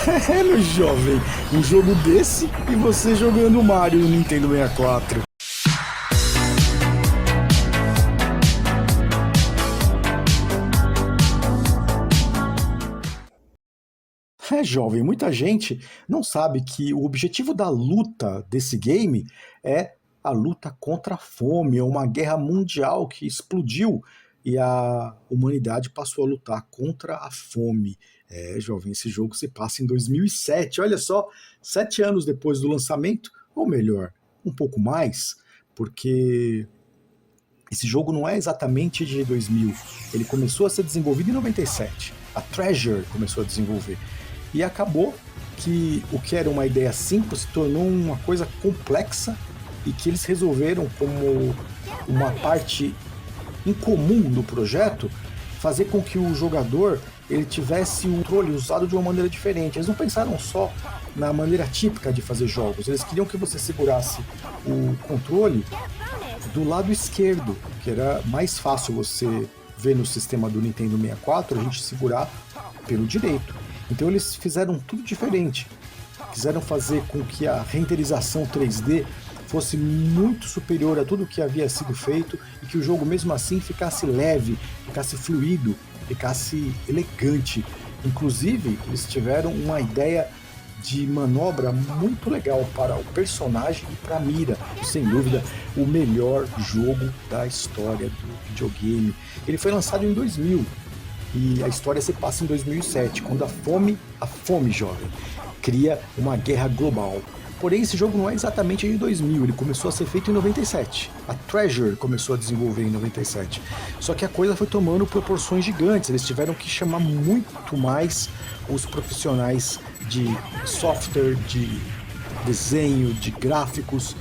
É, meu jovem, um jogo desse e você jogando Mario no Nintendo 64. É, jovem, muita gente não sabe que o objetivo da luta desse game é a luta contra a fome, é uma guerra mundial que explodiu e a humanidade passou a lutar contra a fome. É, jovem, esse jogo se passa em 2007, olha só, 7 anos depois do lançamento, ou melhor, um pouco mais, porque esse jogo não é exatamente de 2000, ele começou a ser desenvolvido em 97, a Treasure começou a desenvolver. E acabou que o que era uma ideia simples se tornou uma coisa complexa e que eles resolveram, como uma parte incomum do projeto, fazer com que o jogador ele tivesse o controle usado de uma maneira diferente. Eles não pensaram só na maneira típica de fazer jogos, eles queriam que você segurasse o controle do lado esquerdo, que era mais fácil você ver no sistema do Nintendo 64, a gente segurar pelo direito. Então eles fizeram tudo diferente. Quiseram fazer com que a renderização 3D fosse muito superior a tudo que havia sido feito e que o jogo mesmo assim ficasse leve, ficasse fluido, ficasse elegante. Inclusive, eles tiveram uma ideia de manobra muito legal para o personagem e para a mira. Sem dúvida, o melhor jogo da história do videogame. Ele foi lançado em 2000. E a história se passa em 2007, quando a fome jovem, cria uma guerra global. Porém, esse jogo não é exatamente de 2000, ele começou a ser feito em 97. A Treasure começou a desenvolver em 97. Só que a coisa foi tomando proporções gigantes, eles tiveram que chamar muito mais os profissionais de software, de desenho, de gráficos,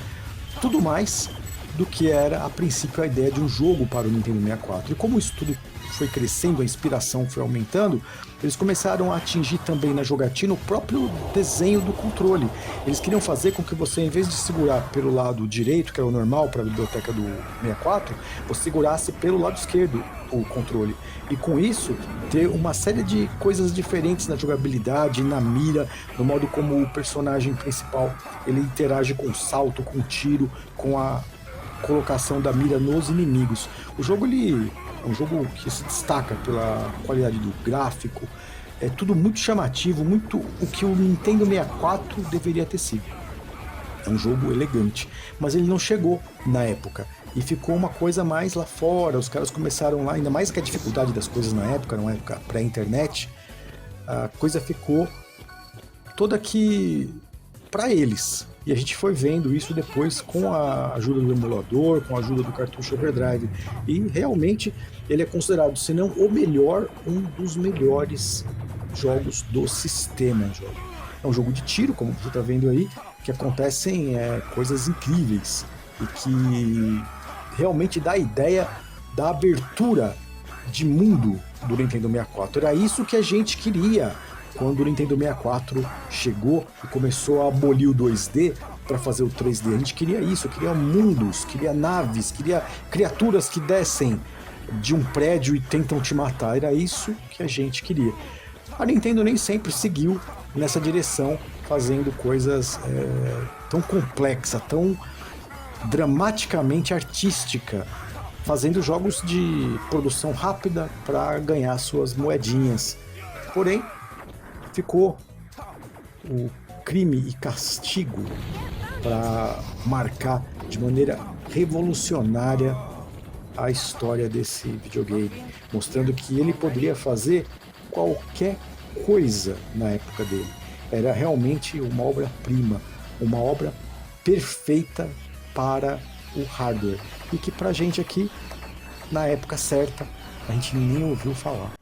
tudo mais do que era a princípio a ideia de um jogo para o Nintendo 64. E como isso tudo foi crescendo, a inspiração foi aumentando, eles começaram a atingir também na jogatina o próprio desenho do controle. Eles queriam fazer com que você, em vez de segurar pelo lado direito, que era o normal para a biblioteca do 64, você segurasse pelo lado esquerdo o controle. E com isso, ter uma série de coisas diferentes na jogabilidade, na mira, no modo como o personagem principal ele interage com o salto, com o tiro, com a colocação da mira nos inimigos. O jogo ele é um jogo que se destaca pela qualidade do gráfico, é tudo muito chamativo, muito o que o Nintendo 64 deveria ter sido. É um jogo elegante, mas ele não chegou na época e ficou uma coisa mais lá fora. Os caras começaram lá, ainda mais que a dificuldade das coisas na época, numa época pré-internet, a coisa ficou toda que para eles. E a gente foi vendo isso depois com a ajuda do emulador, com a ajuda do cartucho Overdrive. E realmente ele é considerado, se não o melhor, um dos melhores jogos do sistema. É um jogo de tiro, como você está vendo aí, que acontecem coisas incríveis e que realmente dá a ideia da abertura de mundo do Nintendo 64. Era isso que a gente queria quando o Nintendo 64 chegou e começou a abolir o 2D para fazer o 3D. A gente queria isso, queria mundos, queria naves, queria criaturas que descem de um prédio e tentam te matar. Era isso que a gente queria. A Nintendo nem sempre seguiu nessa direção, fazendo coisas tão complexas, tão dramaticamente artística, fazendo jogos de produção rápida para ganhar suas moedinhas. Porém, ficou o crime e castigo para marcar de maneira revolucionária a história desse videogame, mostrando que ele poderia fazer qualquer coisa na época dele. Era realmente uma obra-prima, uma obra perfeita para o hardware, e que pra gente aqui, na época certa, a gente nem ouviu falar.